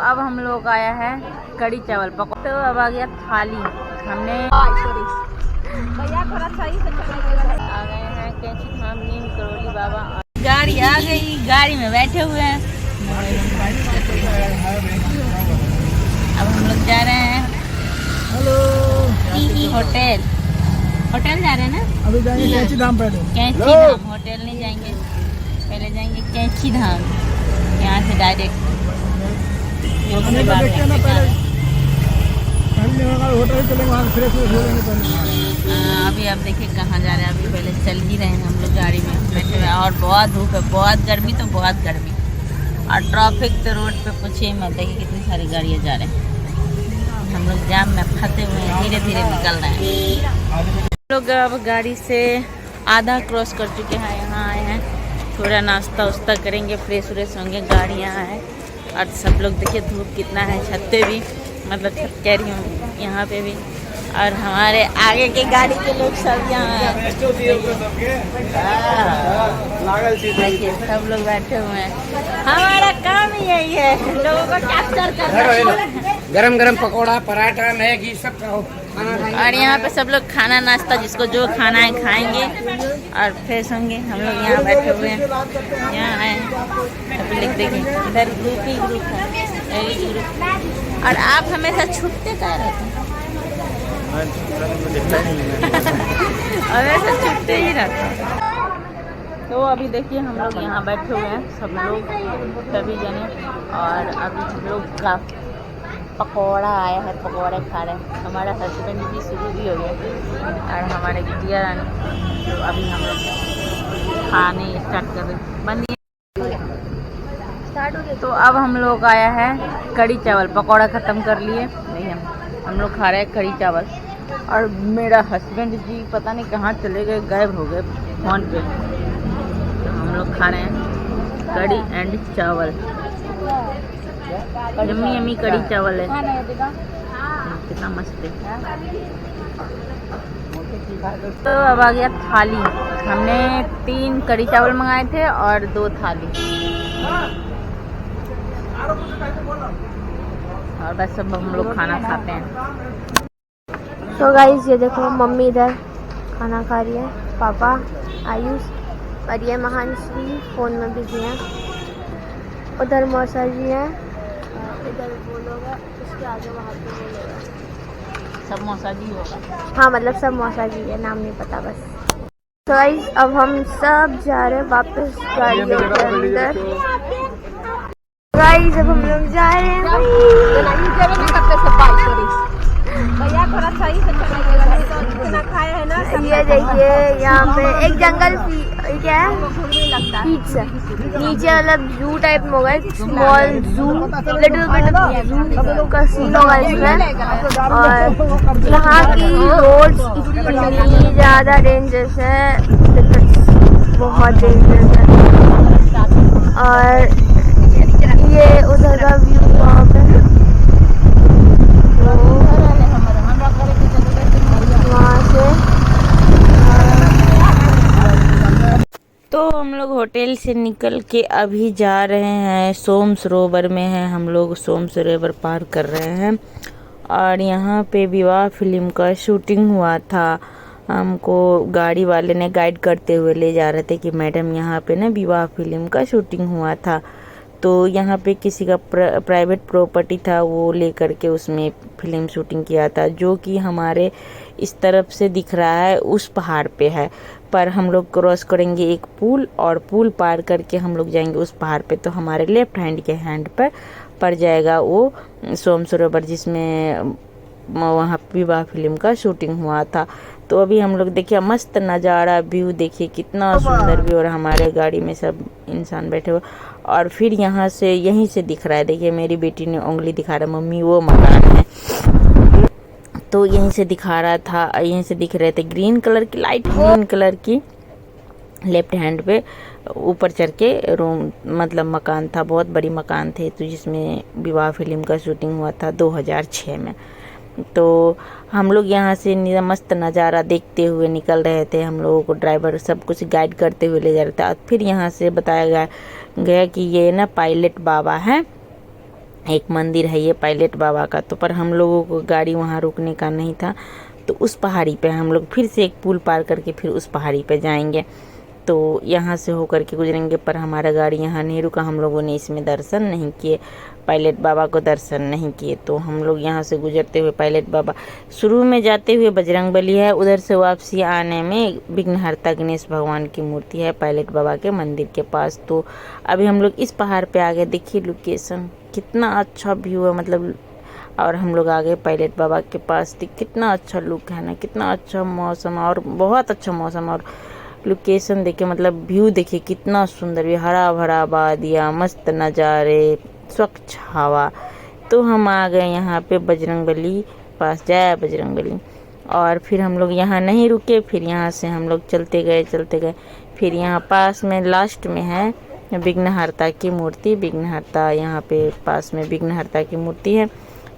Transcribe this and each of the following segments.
अब हम लोग आया है कड़ी चावल पकौड़ा। तो अब आ गया थाली। हमने आ गए हैं कैंची धाम नीम करोली बाबा। गाड़ी आ गई, गाड़ी में बैठे हुए हैं। अब हम लोग जा रहे हैं होटल जा रहे हैं ना। अभी जाएंगे कैंची धाम। पहले कैंची धाम, होटल नहीं जाएंगे, पहले जाएंगे कैंची धाम। यहाँ से डायरेक्ट होटल चलेंगे, वहाँ फ्रेश हो जाएंगे पहले। अभी आप देखिए कहाँ जा रहे हैं। अभी पहले चल ही रहे हैं हम लोग गाड़ी में बैठे हुए। और बहुत धूप है, बहुत गर्मी, तो बहुत गर्मी। और ट्रैफिक तो रोड पे पूछिए मत, देखिए कितनी सारी गाड़ियाँ जा रहे हैं। हम लोग जाम में फंसे हुए हैं, धीरे धीरे निकल रहे हैं। हम लोग अब गाड़ी से आधा क्रॉस कर चुके हैं, यहाँ आए हैं। थोड़ा नाश्ता उस्ता करेंगे, फ्रेश व्रेश होंगे। गाड़ी यहाँ है और सब लोग देखिए धूप कितना है। छत पे भी, मतलब छत कह रही हूँ, यहाँ पे भी। और हमारे आगे के गाड़ी के लोग सब यहाँ हैं, देखिए सब लोग बैठे हुए हैं। हमारा काम ही यही है, लोगों को कैप्चर करना। गरम गरम पकौड़ा, पराठा, मैगी सब खाओ। और यहाँ पे सब लोग खाना नाश्ता जिसको जो खाना है खाएंगे और फ्रेश होंगे। हम लोग यहाँ बैठे हुए हैं, यहाँ आए सब लोग देखिए। इधर ग्रुप ही ग्रुप है, एक ग्रुप। और आप हमेशा छुट्टे कह रहे थे। हमेशा छुट्टे ही रहते। तो अभी देखिए हम लोग यहाँ बैठे हुए हैं, सब लोग सभी जने। और अभी हम लोग का पकौड़ा आया है, पकौड़े खा रहे हैं। हमारा हस्बैंड भी शुरू भी हो गया और हमारे बिटिया रानी। तो अभी हम लोग खाने स्टार्ट कर रहे, बंद स्टार्ट हो गया। तो अब हम लोग आया है कड़ी चावल। पकौड़ा ख़त्म कर लिए, नहीं हम लोग खा रहे हैं कड़ी चावल। और मेरा हस्बैंड जी पता नहीं कहाँ चले गए, गायब हो गए फोन पे। तो हम लोग खा रहे हैं कड़ी एंड चावल। यम्मी यम्मी कड़ी चावल है, कितना मस्त है। तो अब आ गया थाली। हमने 3 कड़ी चावल मंगाए थे और 2 थाली। और बस सब हम लोग खाना खाते हैं। तो गाइस ये देखो, मम्मी इधर खाना खा रही है, पापा आयुष और ये महानश्री फ़ोन में बिजी हैं। उधर मौसा जी हैं, इधर वो लोग हैं, उसके आगे वहाँ पे वो लोग हैं। सब मौसा जी होगा। हाँ मतलब सब मौसा जी है, नाम नहीं पता बस। तो गाइस अब हम सब जा रहे हैं वापस गाड़ियों के अंदर। गाइस अब हम लोग जा रहे हैं भैया, थोड़ा सही से चलाइएगा। खाया है ना, ये देखिए यहाँ पे एक जंगल क्या है, पिज़्ज़ा नीचे मतलब जू टाइप में होगा, स्मॉल जू, लिटिल बिट जू का सीन होगा इसमें। और यहाँ की रोड्स इतनी ज़्यादा डेंजरस है, बहुत डेंजरस है। और ये उधर का व्यू वहाँ पे, तो हम लोग होटल से निकल के अभी जा रहे हैं सोम सरोवर में हैं हम लोग। सोम सरोवर पार कर रहे हैं और यहाँ पे विवाह फिल्म का शूटिंग हुआ था। हमको गाड़ी वाले ने गाइड करते हुए ले जा रहे थे कि मैडम यहाँ पे ना विवाह फिल्म का शूटिंग हुआ था। तो यहाँ पे किसी का प्राइवेट प्रॉपर्टी था, वो लेकर के उसमें फिल्म शूटिंग किया था, जो कि हमारे इस तरफ से दिख रहा है उस पहाड़ पे है। पर हम लोग क्रॉस करेंगे एक पुल और पुल पार करके हम लोग जाएंगे उस पहाड़ पे। तो हमारे लेफ्ट हैंड के हैंड पर पड़ जाएगा वो सोम सरोवर, जिसमें वहाँ विवाह फिल्म का शूटिंग हुआ था। तो अभी हम लोग देखिए मस्त नज़ारा, व्यू देखिए कितना सुंदर व्यू। और हमारे गाड़ी में सब इंसान बैठे हुए। और फिर यहाँ से यहीं से दिख रहा है, देखिए मेरी बेटी ने उंगली दिखा रहा है, मम्मी वो मकान है। तो यहीं से दिखा रहा था, यहीं से दिख रहे थे ग्रीन कलर की, लाइट ग्रीन कलर की लेफ्ट हैंड पे ऊपर चढ़ के रूम, मतलब मकान था, बहुत बड़ी मकान थे। तो जिसमें विवाह फिल्म का शूटिंग हुआ था 2006 में। तो हम लोग यहाँ से मस्त नज़ारा देखते हुए निकल रहे थे। हम लोगों को ड्राइवर सब कुछ गाइड करते हुए ले जा रहा था। फिर यहाँ से बताया गया कि ये ना पायलट बाबा हैं, एक मंदिर है ये पायलट बाबा का। तो पर हम लोगों को गाड़ी वहाँ रुकने का नहीं था, तो उस पहाड़ी पे हम लोग फिर से एक पुल पार करके फिर उस पहाड़ी पे जाएंगे। तो यहाँ से होकर के गुजरेंगे, पर हमारा गाड़ी यहाँ नहीं रुका। हम लोगों ने इसमें दर्शन नहीं किए, पायलट बाबा को दर्शन नहीं किए। तो हम लोग यहाँ से गुजरते हुए पायलट बाबा, शुरू में जाते हुए बजरंगबली है, उधर से वापसी आने में विघ्नहर्ता गणेश भगवान की मूर्ति है पायलट बाबा के मंदिर के पास। तो अभी हम लोग इस पहाड़ पे आ गए। देखिए लोकेशन कितना अच्छा व्यू है, मतलब और हम लोग आ गए पायलट बाबा के पास। कितना अच्छा लुक है ना, कितना अच्छा मौसम और बहुत अच्छा मौसम, और लोकेशन देखिए, मतलब व्यू देखिए कितना सुंदर भी, हरा भरा वादियाँ, मस्त नज़ारे, स्वच्छ हवा। तो हम आ गए यहाँ पे बजरंगबली पास, जय बजरंगबली। और फिर हम लोग यहाँ नहीं रुके, फिर यहाँ से हम लोग चलते गए। फिर यहाँ पास में लास्ट में है विघ्नहर्ता की मूर्ति, विघ्नहर्ता यहाँ पे पास में विघ्नहर्ता की मूर्ति है।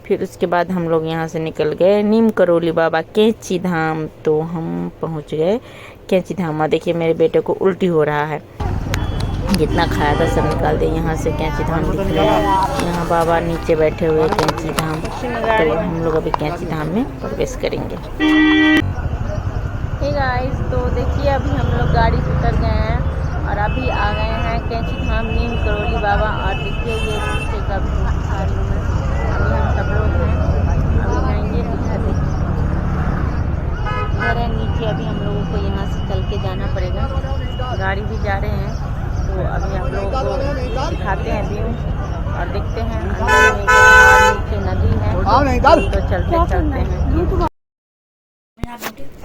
फिर उसके बाद हम लोग यहाँ से निकल गए नीम करोली बाबा कैंची धाम। तो हम पहुँच गए कैंची धाम। देखिए मेरे बेटे को उल्टी हो रहा है, जितना खाया था सब निकाल दे। यहाँ से कैंची धाम दिख रहा है, यहाँ बाबा नीचे बैठे हुए कैंची धाम। तो हम लोग अभी कैंची धाम में प्रवेश करेंगे। हे गाइस, तो देखिए अभी हम लोग गाड़ी से उतर गए हैं और अभी आ गए हैं कैंची धाम नीम करोली बाबा। और देखिए ये नीचे का अभी हम सब लोग हैं, अभी जाएंगे घर है नीचे। अभी हम लोगों को यहाँ से चल के जाना पड़ेगा, गाड़ी भी जा रहे हैं। तो अभी हम लोगों को दिखाते हैं व्यू और देखते हैं अंदर में नीचे नदी है, तो चलते हैं।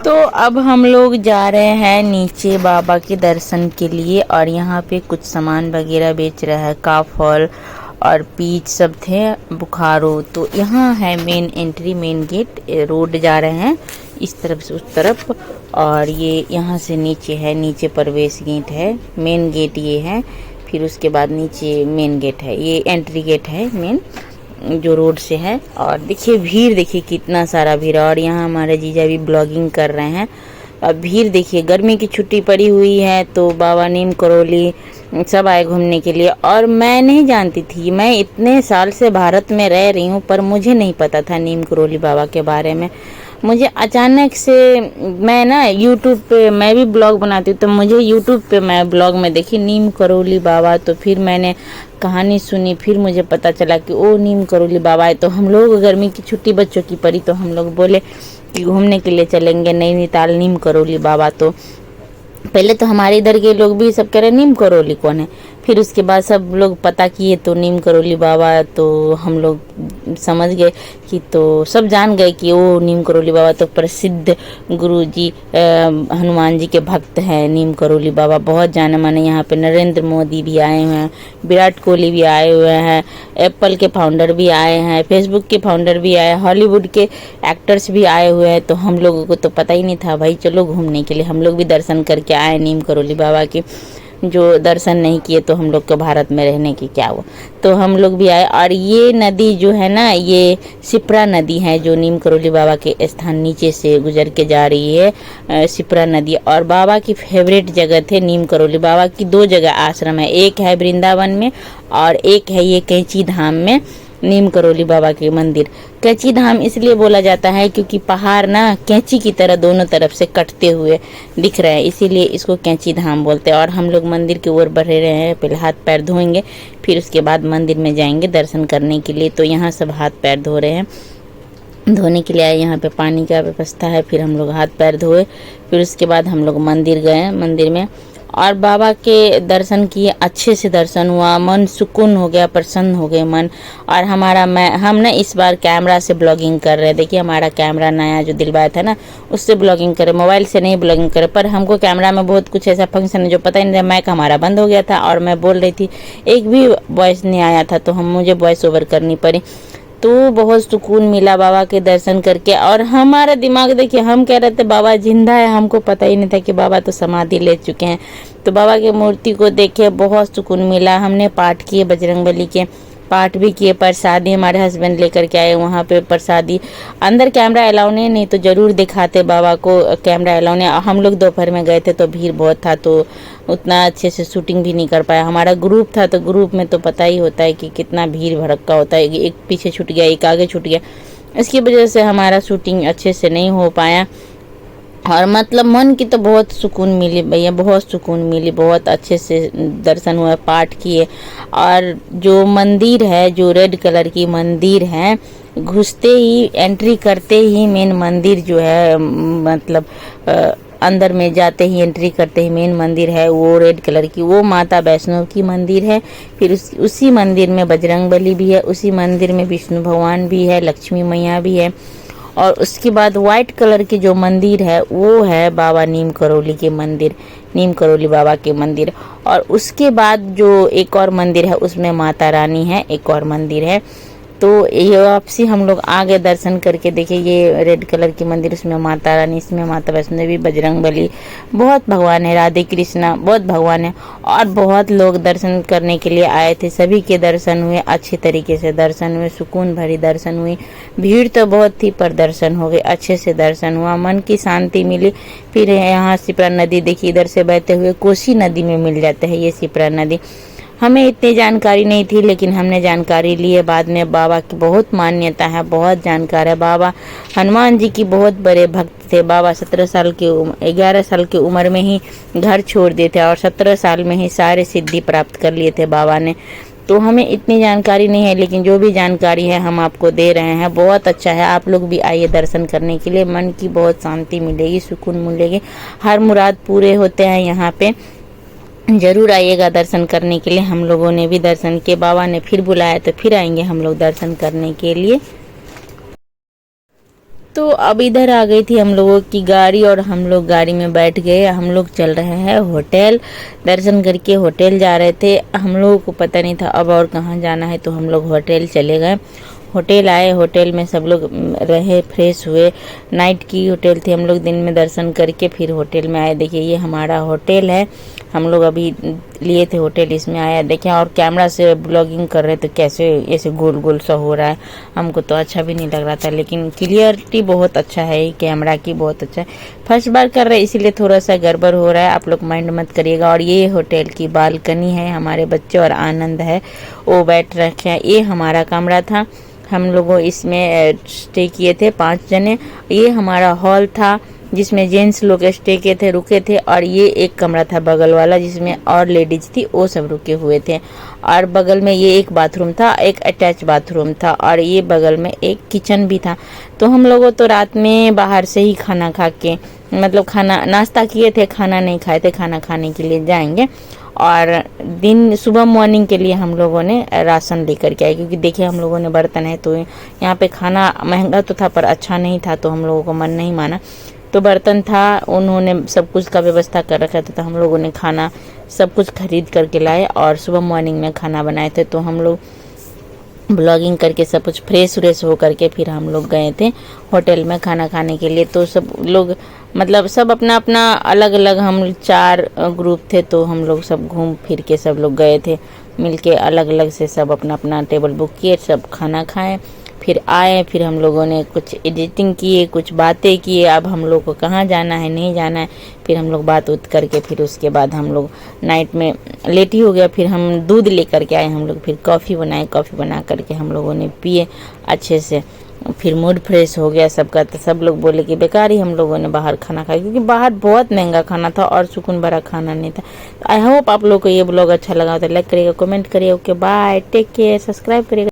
तो अब हम लोग जा रहे हैं नीचे बाबा के दर्शन के लिए, और यहाँ पे कुछ सामान वगैरह बेच रहा है, काफ फल और पीच सब थे, बुखारो। तो यहाँ है main entry, main gate, road जा रहे हैं इस तरफ से उस तरफ, और ये यहाँ से नीचे है, नीचे प्रवेश गेट है, मेन गेट ये है। फिर उसके बाद नीचे मेन गेट है, ये एंट्री गेट है मेन जो रोड से है। और देखिए भीड़, देखिए कितना सारा भीड़। और यहाँ हमारे जीजा भी ब्लॉगिंग कर रहे हैं। अब भीड़ देखिए, गर्मी की छुट्टी पड़ी हुई है, तो बाबा नीम करोली सब आए घूमने के लिए। और मैं नहीं जानती थी, मैं इतने साल से भारत में रह रही हूँ, पर मुझे नहीं पता था नीम करोली बाबा के बारे में। मुझे अचानक से, मैं ना यूट्यूब पे मैं भी ब्लॉग बनाती हूँ, तो मुझे यूट्यूब पे मैं ब्लॉग में देखी नीम करोली बाबा। तो फिर मैंने कहानी सुनी, फिर मुझे पता चला कि ओ नीम करोली बाबा है। तो हम लोग गर्मी की छुट्टी बच्चों की पड़ी, तो हम लोग बोले कि घूमने के लिए चलेंगे नैनीताल नीम करोली बाबा। तो पहले तो हमारे इधर के लोग भी सब कह रहे नीम करोली कौन है, फिर उसके बाद सब लोग पता किए तो नीम करोली बाबा। तो हम लोग समझ गए कि, तो सब जान गए कि वो नीम करोली बाबा तो प्रसिद्ध गुरु जी हनुमान जी के भक्त हैं। नीम करोली बाबा बहुत जाने माने, यहाँ पे नरेंद्र मोदी भी आए हुए हैं, विराट कोहली भी आए हुए हैं, एप्पल के फाउंडर भी आए हैं, फेसबुक के फाउंडर भी आए, हॉलीवुड के एक्टर्स भी आए हुए हैं। तो हम लोगों को तो पता ही नहीं था भाई, चलो घूमने के लिए। हम लोग भी दर्शन करके आए नीम करोली बाबा के, जो दर्शन नहीं किए तो हम लोग को भारत में रहने की क्या हुआ। तो हम लोग भी आए। और ये नदी जो है ना, ये सिप्रा नदी है, जो नीम करोली बाबा के स्थान नीचे से गुजर के जा रही है, सिप्रा नदी। और बाबा की फेवरेट जगह थे नीम करोली बाबा की, 2 जगह आश्रम है, एक है वृंदावन में और एक है ये कैंची धाम में नीम करोली बाबा के मंदिर। कैंची धाम इसलिए बोला जाता है क्योंकि पहाड़ ना कैंची की तरह दोनों तरफ से कटते हुए दिख रहे हैं, इसीलिए इसको कैंची धाम बोलते हैं। और हम लोग मंदिर की ओर बढ़ रहे हैं, पहले हाथ पैर धोएंगे, फिर उसके बाद मंदिर में जाएंगे दर्शन करने के लिए। तो यहाँ सब हाथ पैर धो रहे हैं, धोने के लिए आए, यहाँ पे पानी का व्यवस्था है। फिर हम लोग हाथ पैर धोए, फिर उसके बाद हम लोग मंदिर गए, मंदिर में और बाबा के दर्शन किए, अच्छे से दर्शन हुआ, मन सुकून हो गया, प्रसन्न हो गए मन। और हम ना इस बार कैमरा से ब्लॉगिंग कर रहे हैं। देखिए हमारा कैमरा नया जो दिलवाया था ना, उससे ब्लॉगिंग करे, मोबाइल से नहीं ब्लॉगिंग करे। पर हमको कैमरा में बहुत कुछ ऐसा फंक्शन है जो पता ही नहीं था, माइक हमारा बंद हो गया था और मैं बोल रही थी, एक भी वॉइस नहीं आया था, तो मुझे वॉइस ओवर करनी पड़ी। तो बहुत सुकून मिला बाबा के दर्शन करके। और हमारा दिमाग देखिए, हम कह रहे थे बाबा जिंदा है, हमको पता ही नहीं था कि बाबा तो समाधि ले चुके हैं। तो बाबा की मूर्ति को देखे बहुत सुकून मिला। हमने पाठ किए, बजरंगबली के पाठ भी किए, प्रसादी हमारे हस्बैंड लेकर के आए वहाँ पे प्रसादी। अंदर कैमरा अलाउ नहीं तो जरूर दिखाते बाबा को, कैमरा अलाउ नहीं। हम लोग दोपहर में गए थे तो भीड़ बहुत था तो उतना अच्छे से शूटिंग भी नहीं कर पाया। हमारा ग्रुप था तो ग्रुप में तो पता ही होता है कि कितना भीड़ भड़क्का होता है, एक पीछे छूट गया एक आगे छूट गया, इसकी वजह से हमारा शूटिंग अच्छे से नहीं हो पाया। और मतलब मन की तो बहुत सुकून मिली भैया, बहुत सुकून मिली, बहुत अच्छे से दर्शन हुआ, पाठ किए। और जो मंदिर है, जो रेड कलर की मंदिर है, घुसते ही एंट्री करते ही मेन मंदिर जो है, मतलब अंदर में जाते ही एंट्री करते ही मेन मंदिर है वो रेड कलर की, वो माता वैष्णो की मंदिर है। फिर उसी मंदिर में बजरंगबली भी है, उसी मंदिर में विष्णु भगवान भी है, लक्ष्मी मैया भी है। और उसके बाद वाइट कलर की जो मंदिर है वो है बाबा नीम करौली के मंदिर, नीम करौली बाबा के मंदिर। और उसके बाद जो एक और मंदिर है उसमें माता रानी है, एक और मंदिर है। तो ये वापसी हम लोग आगे दर्शन करके देखे, ये रेड कलर की मंदिर, उसमें माता रानी, इसमें माता वैष्णो देवी, बजरंगबली, बहुत भगवान है, राधे कृष्णा, बहुत भगवान है। और बहुत लोग दर्शन करने के लिए आए थे, सभी के दर्शन हुए, अच्छे तरीके से दर्शन हुए, सुकून भरी दर्शन हुई। भीड़ तो बहुत थी पर दर्शन हो गए, अच्छे से दर्शन हुआ, मन की शांति मिली। फिर यहाँ शिप्रा नदी देखिए, इधर से बहते हुए कोसी नदी में मिल जाते हैं ये शिप्रा नदी। हमें इतनी जानकारी नहीं थी लेकिन हमने जानकारी ली है बाद में। बाबा की बहुत मान्यता है, बहुत जानकार है बाबा। हनुमान जी की बहुत बड़े भक्त थे बाबा। 11 साल की उम्र में ही घर छोड़ दिए थे और 17 साल में ही सारे सिद्धि प्राप्त कर लिए थे बाबा ने। तो हमें इतनी जानकारी नहीं है लेकिन जो भी जानकारी है हम आपको दे रहे हैं। बहुत अच्छा है, आप लोग भी आइए दर्शन करने के लिए, मन की बहुत शांति मिलेगी, सुकून मिलेगी, हर मुराद पूरे होते हैं यहाँ पे। जरूर आइएगा दर्शन करने के लिए। हम लोगों ने भी दर्शन किए, बाबा ने फिर बुलाया तो फिर आएंगे हम लोग दर्शन करने के लिए। तो अब इधर आ गई थी हम लोगों की गाड़ी और हम लोग गाड़ी में बैठ गए। हम लोग चल रहे हैं होटल, दर्शन करके होटल जा रहे थे। हम लोगों को पता नहीं था अब और कहाँ जाना है तो हम लोग होटल चले गए। होटल आए, होटल में सब लोग रहे, फ्रेश हुए। नाइट की होटल थी, हम लोग दिन में दर्शन करके फिर होटल में आए। देखिए ये हमारा होटल है, हम लोग अभी लिए थे होटल, इसमें आया देखिए। और कैमरा से ब्लॉगिंग कर रहे थे, कैसे ऐसे गोल गोल सा हो रहा है, हमको तो अच्छा भी नहीं लग रहा था लेकिन क्लियरिटी बहुत अच्छा है, कैमरा की बहुत अच्छा है। फर्स्ट बार कर रहे हैं इसीलिए थोड़ा सा गड़बड़ हो रहा है, आप लोग माइंड मत करिएगा। और ये होटल की बालकनी है, हमारे बच्चे और आनंद है वो बैठ रखे हैं। ये हमारा कमरा था, हम लोगों इसमें स्टे किए थे 5 जने। ये हमारा हॉल था जिसमें जेंट्स लोग स्टे किए थे, रुके थे। और ये एक कमरा था बगल वाला जिसमें और लेडीज थी, वो सब रुके हुए थे। और बगल में ये एक बाथरूम था, एक अटैच बाथरूम था। और ये बगल में एक किचन भी था। तो हम लोगों तो रात में बाहर से ही खाना खा के, मतलब खाना नाश्ता किए थे, खाना नहीं खाए थे, खाना खाने के लिए जाएंगे। और दिन सुबह मॉर्निंग के लिए हम लोगों ने राशन लेकर के आए, क्योंकि देखिए हम लोगों ने बर्तन है तो यहाँ पे खाना महंगा तो था पर अच्छा नहीं था, तो हम लोगों को मन नहीं माना। तो बर्तन था, उन्होंने सब कुछ का व्यवस्था कर रखा था, तो हम लोगों ने खाना सब कुछ खरीद करके लाए और सुबह मॉर्निंग में खाना बनाए थे। तो हम लोग ब्लॉगिंग करके सब कुछ फ्रेश व्रेश हो करके फिर हम लोग गए थे होटल में खाना खाने के लिए। तो सब लोग मतलब सब अपना अपना अलग अलग, हम 4 ग्रुप थे तो हम लोग सब घूम फिर के सब लोग गए थे मिलके, अलग अलग से सब अपना अपना टेबल बुक किए, सब खाना खाएं, फिर आए। फिर हम लोगों ने कुछ एडिटिंग किए, कुछ बातें किए, अब हम लोग को कहाँ जाना है नहीं जाना है, फिर हम लोग बात उत करके फिर उसके बाद हम लोग नाइट में लेट ही हो गया। फिर हम दूध लेकर के आए, हम लोग फिर कॉफ़ी बनाए, कॉफ़ी बना करके हम लोगों ने पिए अच्छे से। फिर मूड फ्रेश हो गया सबका। तो सब लोग बोले कि बेकार ही हम लोगों ने बाहर खाना खाया, क्योंकि बाहर बहुत महंगा खाना था और सुकून भरा खाना नहीं था। आई होप आप लोग को ये ब्लॉग अच्छा लगा तो लाइक करिएगा, कमेंट करिएगा। Okay bye, take care, subscribe करिएगा।